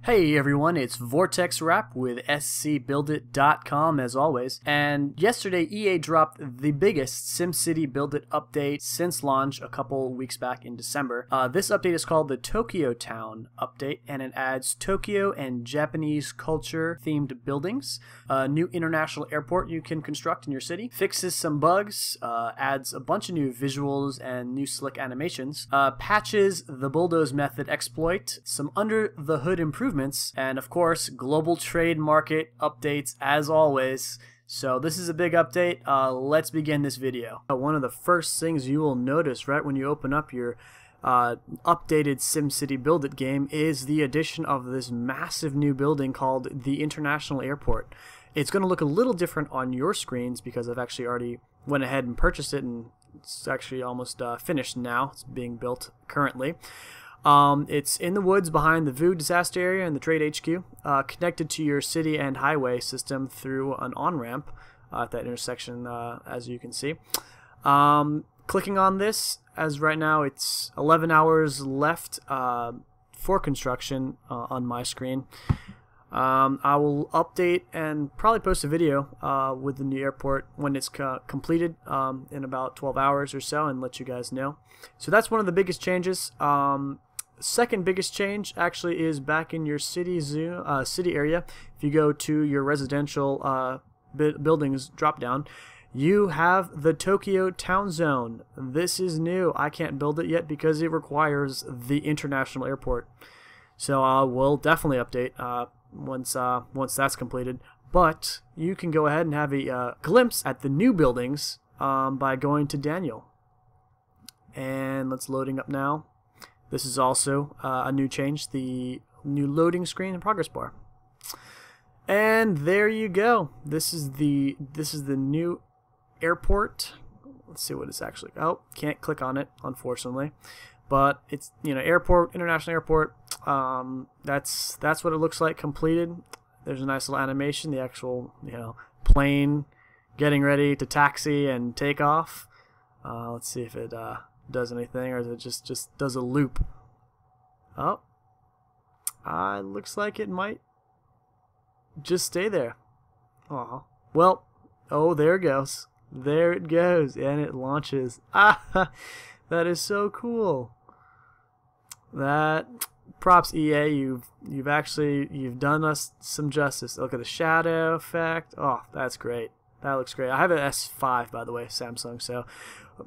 Hey everyone, it's Vortex Rap with ScBuildIt.com as always, and yesterday EA dropped the biggest SimCity BuildIt update since launch a couple weeks back in December. This update is called the Tokyo Town update, and it adds Tokyo and Japanese culture themed buildings, a new international airport you can construct in your city, fixes some bugs, adds a bunch of new visuals and new slick animations, patches the bulldoze method exploit, some under the hood improvements, and of course global trade market updates as always. So this is a big update. Let's begin this video. One of the first things you will notice right when you open up your updated SimCity BuildIt game is the addition of this massive new building called the International Airport. It's going to look a little different on your screens because I've actually already went ahead and purchased it, and it's actually almost finished now. It's being built currently. It's in the woods behind the VU disaster area and the trade HQ, connected to your city and highway system through an on-ramp at that intersection, as you can see. Clicking on this, as right now it's 11 hours left for construction on my screen. I will update and probably post a video with the new airport when it's completed in about 12 hours or so, and let you guys know. So that's one of the biggest changes. Second biggest change actually is back in your city area. If you go to your residential buildings drop down, you have the Tokyo Town Zone. This is new. I can't build it yet because it requires the international airport. So we'll definitely update once that's completed. But you can go ahead and have a glimpse at the new buildings by going to Daniel. And let's loading up now. This is also a new change, the new loading screen and progress bar. And there you go. This is the new airport. Let's see what it's actually. Oh, can't click on it, unfortunately. But it's, airport, international airport. That's what it looks like completed. There's a nice little animation, the actual, plane getting ready to taxi and take off. Let's see if it does anything, or is it just does a loop. Oh, looks like it might just stay there. Oh, well, there it goes. There it goes, and it launches. That is so cool. That props EA. You've done us some justice. Look at the shadow effect. Oh, that's great. That looks great. I have an S5, by the way, Samsung, so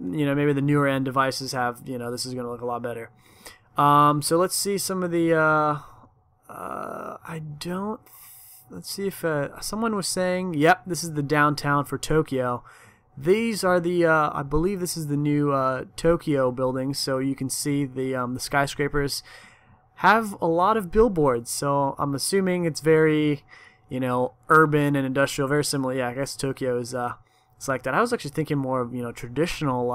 maybe the newer end devices have, this is going to look a lot better. So let's see some of the let's see if someone was saying, yep, this is the downtown for Tokyo. These are the I believe this is the new Tokyo buildings, so you can see the skyscrapers have a lot of billboards, so I'm assuming it's very urban and industrial, very similar. Yeah, I guess Tokyo is it's like that. I was actually thinking more of traditional.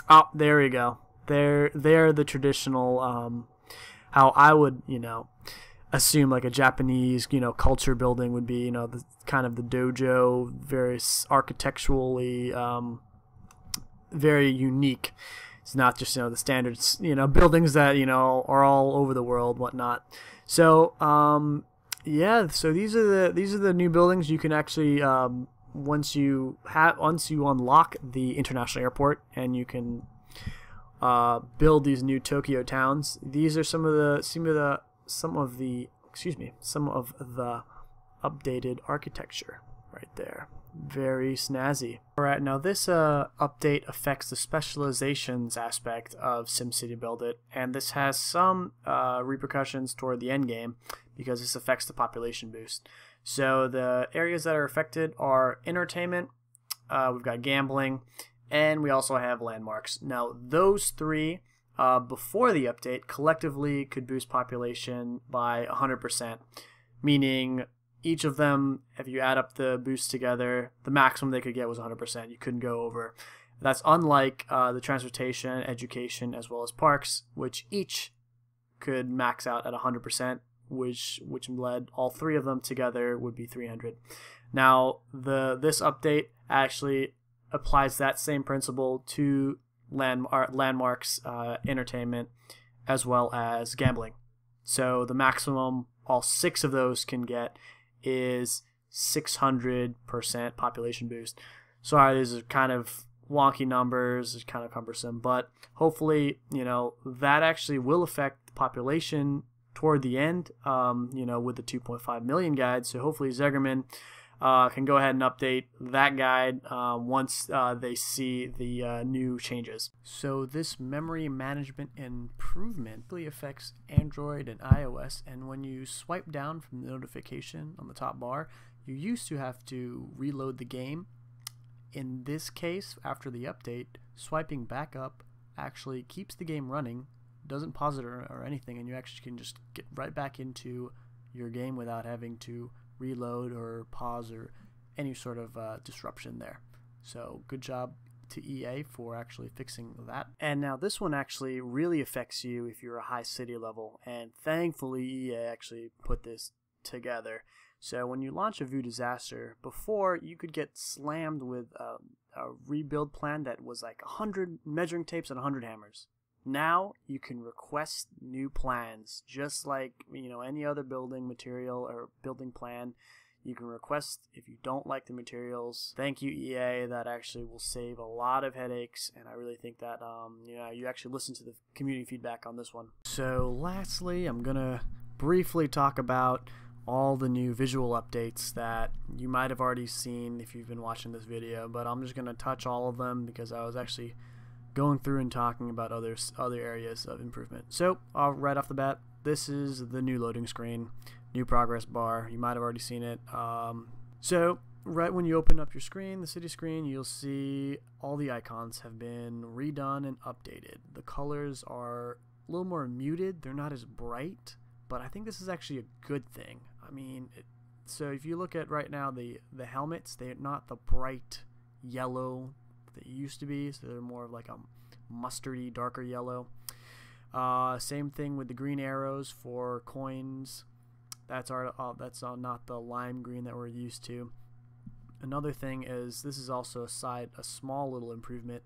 Oh, there we go. They're the traditional. How I would assume like a Japanese culture building would be. The kind of the dojo, very architecturally very unique. It's not just the standards buildings that are all over the world, whatnot. So yeah, so these are the new buildings you can actually once you unlock the international airport and you can build these new Tokyo towns. These are some of the updated architecture right there. Very snazzy. Alright, now this update affects the specializations aspect of SimCity BuildIt, and this has some repercussions toward the end game because this affects the population boost. So the areas that are affected are entertainment, we've got gambling, and we also have landmarks. Now those three before the update collectively could boost population by 100%, meaning each of them, if you add up the boosts together, the maximum they could get was 100%. You couldn't go over. That's unlike the transportation, education, as well as parks, which each could max out at 100%, which led all three of them together would be 300. Now, this update actually applies that same principle to landmarks, entertainment, as well as gambling. So the maximum all 6 of those can get is 600% population boost. Sorry, these are kind of wonky numbers, it's kind of cumbersome, but hopefully, that actually will affect the population toward the end, with the 2.5 million guide. So hopefully Zegerman can go ahead and update that guide once they see the new changes. So this memory management improvement really affects Android and iOS, and when you swipe down from the notification on the top bar, you used to have to reload the game. In this case, after the update, swiping back up actually keeps the game running, doesn't pause it or anything, and you actually can just get right back into your game without having to reload or pause or any sort of disruption there. So good job to EA for actually fixing that. And now this one actually really affects you if you're a high city level, and thankfully EA actually put this together. So when you launch a View Disaster, before you could get slammed with a rebuild plan that was like 100 measuring tapes and 100 hammers. Now you can request new plans, just like any other building material or building plan. You can request if you don't like the materials. Thank you, EA. That actually will save a lot of headaches, and I really think that you actually listen to the community feedback on this one. So lastly, I'm gonna briefly talk about all the new visual updates that you might have already seen if you've been watching this video, but I'm just gonna touch all of them because I was actually going through and talking about other areas of improvement. So right off the bat, this is the new loading screen, new progress bar. You might have already seen it. So right when you open up your screen, the city screen, you'll see all the icons have been redone and updated. The colors are a little more muted. They're not as bright, but I think this is actually a good thing. I mean, so if you look at right now the helmets, they're not the bright yellow they used to be, so they're more of like a mustardy, darker yellow. Same thing with the green arrows for coins. That's not the lime green that we're used to. Another thing is, this is also a small little improvement.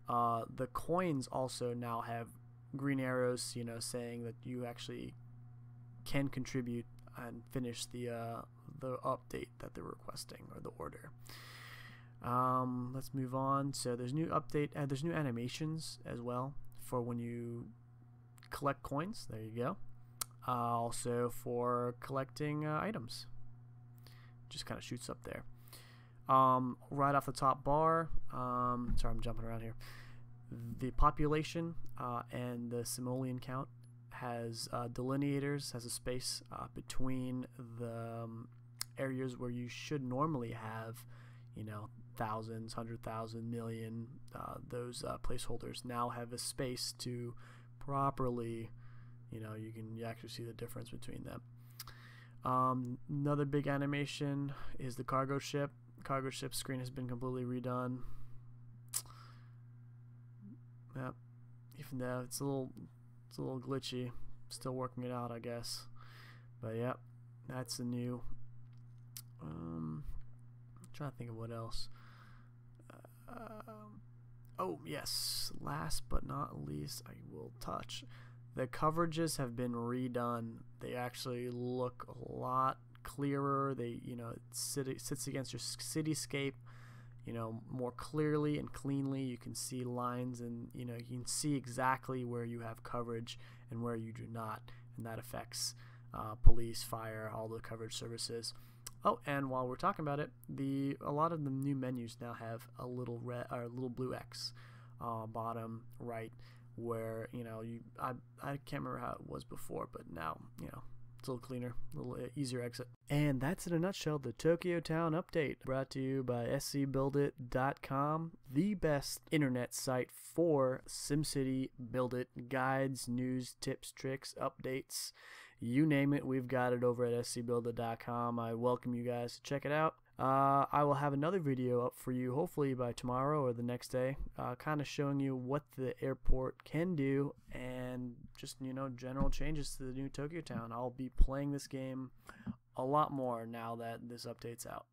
The coins also now have green arrows, saying that you actually can contribute and finish the update that they're requesting, or the order. Let's move on. So there's new there's new animations as well for when you collect coins. There you go. Also for collecting items, just kind of shoots up there. Right off the top bar, sorry, I'm jumping around here. The population and the simoleon count has delineators, has a space between the areas where you should normally have, thousands, 100,000, million. Those placeholders now have a space to properly, you actually see the difference between them. Another big animation is the cargo ship. Cargo ship screen has been completely redone. Yep. Even though it's a little glitchy, still working it out, I guess. But yep, that's the new. I'm trying to think of what else. Oh yes, last but not least, I will touch. The coverages have been redone. They actually look a lot clearer. They, it sits against your cityscape, more clearly and cleanly. You can see lines, and you can see exactly where you have coverage and where you do not, and that affects police, fire, all the coverage services. Oh, and while we're talking about it, a lot of the new menus now have a little red or a little blue X bottom right, where I can't remember how it was before, but now it's a little cleaner, a little easier exit. And that's in a nutshell the Tokyo Town update, brought to you by scbuildit.com, the best internet site for SimCity BuildIt guides, news, tips, tricks, updates. You name it, we've got it over at scbuildit.com. I welcome you guys to check it out. I will have another video up for you hopefully by tomorrow or the next day, kind of showing you what the airport can do and just general changes to the new Tokyo Town. I'll be playing this game a lot more now that this update's out.